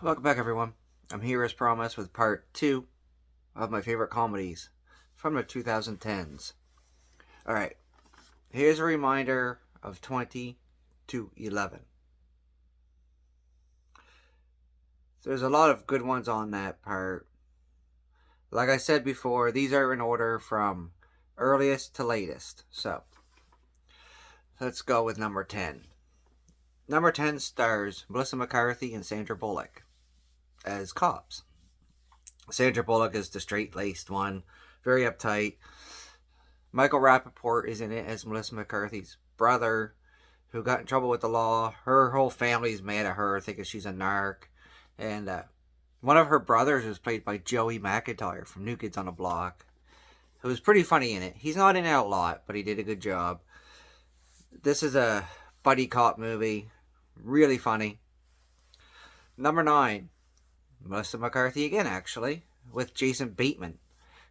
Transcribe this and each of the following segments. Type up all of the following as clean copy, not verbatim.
Welcome back, everyone. I'm here as promised with part 2 of my favorite comedies from the 2010s. Alright, here's a reminder of 20 to 11. There's a lot of good ones on that part. Like I said before, these are in order from earliest to latest. So, let's go with number 10. Number 10 stars Melissa McCarthy and Sandra Bullock as cops. Sandra Bullock is the straight-laced one, very uptight. Michael Rappaport is in it as Melissa McCarthy's brother, who got in trouble with the law. Her whole family's mad at her, thinking she's a narc. And one of her brothers was played by Joey McIntyre from New Kids on the Block, who was pretty funny in it. He's not in it a lot, but he did a good job. This is a buddy cop movie. Really funny. Number 9. Melissa McCarthy again, actually, with Jason Bateman.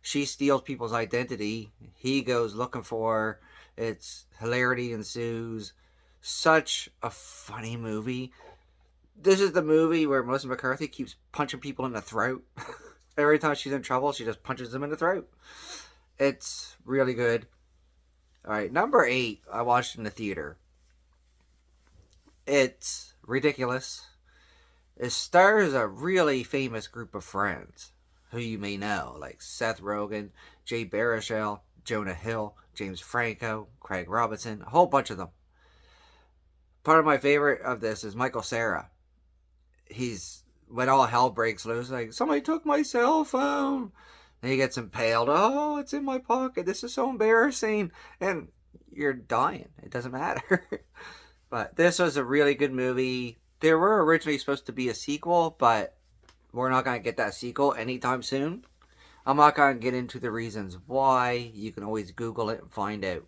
She steals people's identity. He goes looking for her. It's hilarity ensues. Such a funny movie. This is the movie where Melissa McCarthy keeps punching people in the throat. Every time she's in trouble, she just punches them in the throat. It's really good. Alright, number 8, I watched in the theater. It's ridiculous. It stars a really famous group of friends who you may know, like Seth Rogen, Jay Baruchel, Jonah Hill, James Franco, Craig Robinson, a whole bunch of them. Part of my favorite of this is Michael Cera. He's, when all hell breaks loose, like, somebody took my cell phone. And he gets impaled. Oh, it's in my pocket. This is so embarrassing. And you're dying. It doesn't matter. But this was a really good movie. There were originally supposed to be a sequel, but we're not going to get that sequel anytime soon. I'm not going to get into the reasons why. You can always Google it and find out.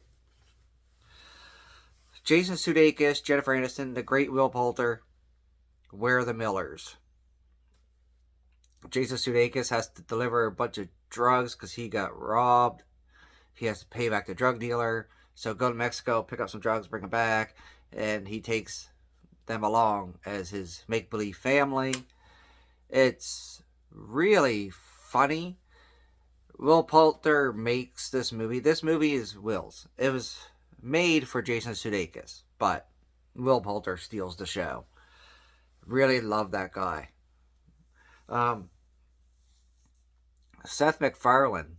Jason Sudeikis, Jennifer Aniston, the great Will Poulter, We're the Millers. Jason Sudeikis has to deliver a bunch of drugs because he got robbed. He has to pay back the drug dealer. So go to Mexico, pick up some drugs, bring them back, and he takes them along as his make-believe family. It's really funny. Will Poulter makes this movie. This movie is Will's. It was made for Jason Sudeikis, but Will Poulter steals the show. Really love that guy. Seth MacFarlane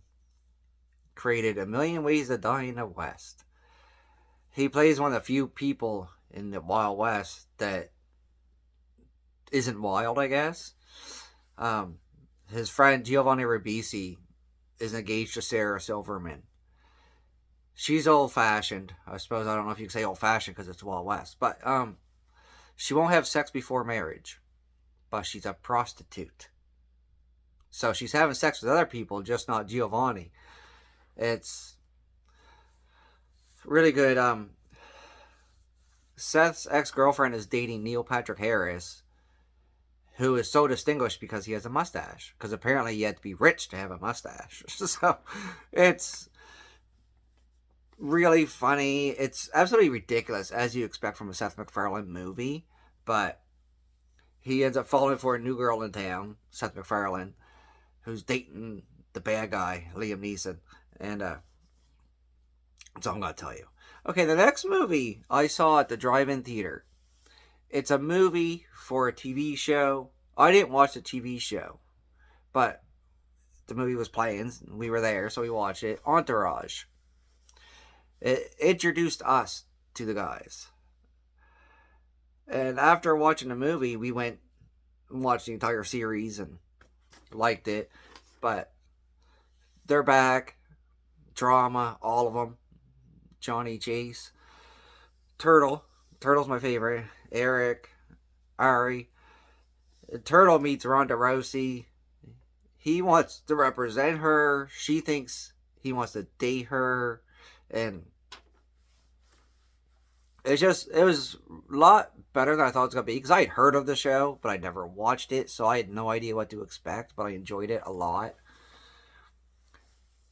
created A Million Ways to Die in the West. He plays one of the few people in the Wild West that isn't wild, I guess. His friend Giovanni Ribisi is engaged to Sarah Silverman. She's old-fashioned. I suppose I don't know if you can say old-fashioned because it's Wild West. But she won't have sex before marriage. But she's a prostitute. So she's having sex with other people, just not Giovanni. It's really good. Seth's ex-girlfriend is dating Neil Patrick Harris, who is so distinguished because he has a mustache. Because apparently you had to be rich to have a mustache. So it's really funny. It's absolutely ridiculous, as you expect from a Seth MacFarlane movie. But he ends up falling for a new girl in town, Seth MacFarlane, who's dating the bad guy, Liam Neeson. And that's all I'm going to tell you. Okay, the next movie I saw at the drive-in theater. It's a movie for a TV show. I didn't watch the TV show, but the movie was playing. We were there, so we watched it. Entourage. It introduced us to the guys. And after watching the movie, we went and watched the entire series and liked it. But they're back. Drama, all of them. Johnny Chase. Turtle's my favorite. Eric. Ari. Turtle meets Ronda Rousey. He wants to represent her. She thinks he wants to date her. And it was a lot better than I thought it was going to be. Because I had heard of the show, but I never watched it. So I had no idea what to expect. But I enjoyed it a lot.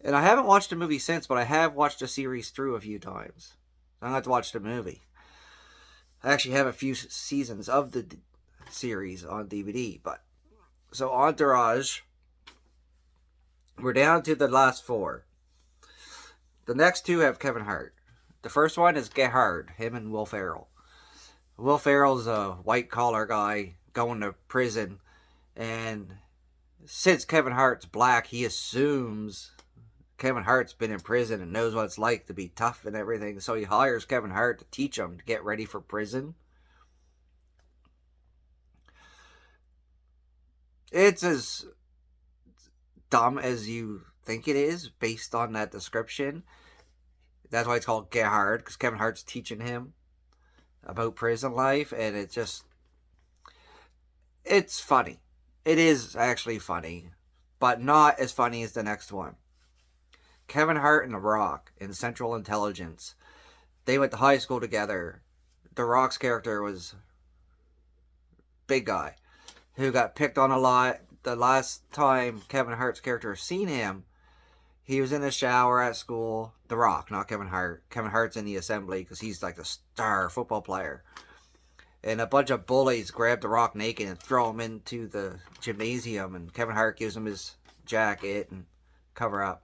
And I haven't watched the movie since, but I have watched the series through a few times. I don't have to watch the movie. I actually have a few seasons of the series on DVD, but So Entourage, we're down to the last four. The next two have Kevin Hart. The first one is Get Hard, him and Will Ferrell. Will Ferrell's a white collar guy going to prison, and since Kevin Hart's black, he assumes Kevin Hart's been in prison and knows what it's like to be tough and everything, so he hires Kevin Hart to teach him to get ready for prison. It's as dumb as you think it is based on that description. That's why it's called Get Hard, because Kevin Hart's teaching him about prison life, and it's funny. It is actually funny, but not as funny as the next one. Kevin Hart and The Rock in Central Intelligence. They went to high school together. The Rock's character was big guy who got picked on a lot. The last time Kevin Hart's character seen him, he was in the shower at school. The Rock, not Kevin Hart. Kevin Hart's in the assembly because he's like the star football player. And a bunch of bullies grab The Rock naked and throw him into the gymnasium. And Kevin Hart gives him his jacket and cover up.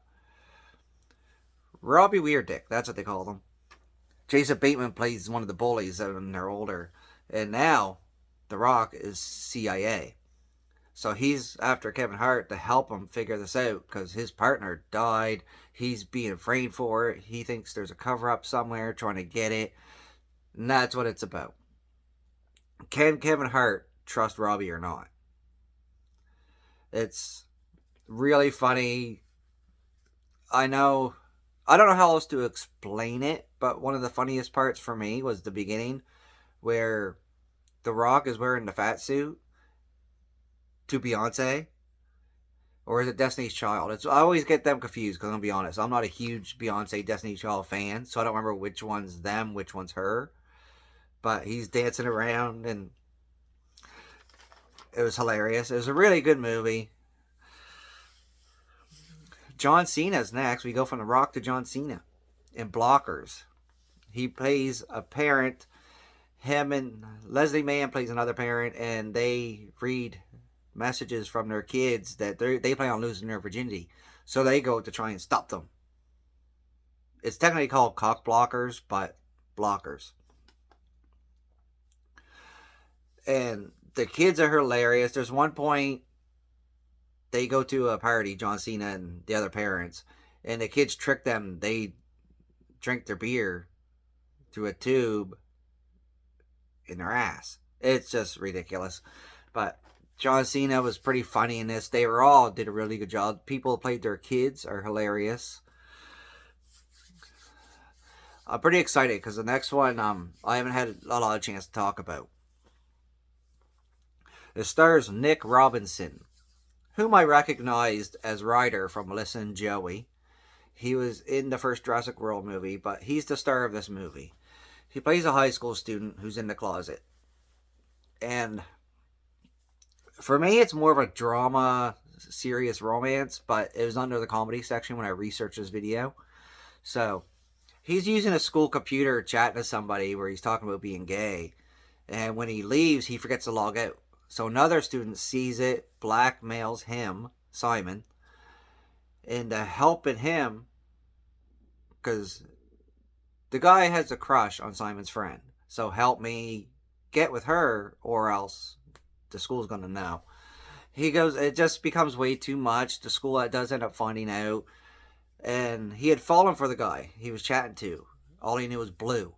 Robbie Weirdick, that's what they call them. Jason Bateman plays one of the bullies when they're older. And now, The Rock is CIA. So he's after Kevin Hart to help him figure this out because his partner died. He's being framed for it. He thinks there's a cover-up somewhere trying to get it. And that's what it's about. Can Kevin Hart trust Robbie or not? It's really funny. I don't know how else to explain it, but one of the funniest parts for me was the beginning where The Rock is wearing the fat suit to Beyonce. Or is it Destiny's Child? I always get them confused because I'm going to be honest. I'm not a huge Beyonce Destiny's Child fan, so I don't remember which one's them, which one's her. But he's dancing around and it was hilarious. It was a really good movie. John Cena's next. We go from The Rock to John Cena in Blockers. He plays a parent. Him and Leslie Mann plays another parent, and they read messages from their kids that they plan on losing their virginity. So they go to try and stop them. It's technically called cock blockers, but blockers. And the kids are hilarious. There's one point they go to a party, John Cena and the other parents, and the kids trick them. They drink their beer through a tube in their ass. It's just ridiculous. But John Cena was pretty funny in this. They were all did a really good job. People who played their kids are hilarious. I'm pretty excited because the next one I haven't had a lot of chance to talk about. It stars Nick Robinson, whom I recognized as Ryder from Melissa and Joey. He was in the first Jurassic World movie, but he's the star of this movie. He plays a high school student who's in the closet. And for me, it's more of a drama, serious romance, but it was under the comedy section when I researched this video. So, he's using a school computer chatting to somebody where he's talking about being gay. And when he leaves, he forgets to log out. So another student sees it, blackmails him, Simon, into helping him because the guy has a crush on Simon's friend. So help me get with her or else the school's going to know. He goes, it just becomes way too much. The school does end up finding out. And he had fallen for the guy he was chatting to. All he knew was blue.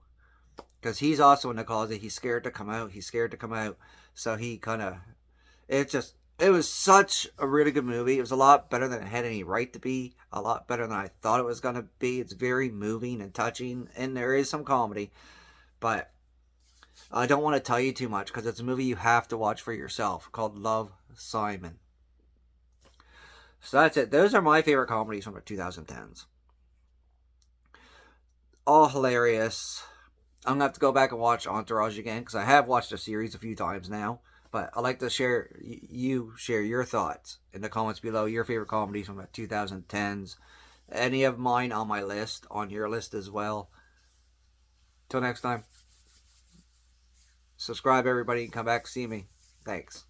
Because he's also in the closet. He's scared to come out. So he kind of... It was such a really good movie. It was a lot better than it had any right to be. A lot better than I thought it was going to be. It's very moving and touching. And there is some comedy. But I don't want to tell you too much because it's a movie you have to watch for yourself called Love, Simon. So that's it. Those are my favorite comedies from the 2010s. All hilarious. I'm going to have to go back and watch Entourage again because I have watched the series a few times now. But I'd like to share your thoughts in the comments below. Your favorite comedies from the 2010s. Any of mine on my list, on your list as well. Till next time. Subscribe, everybody, and come back and see me. Thanks.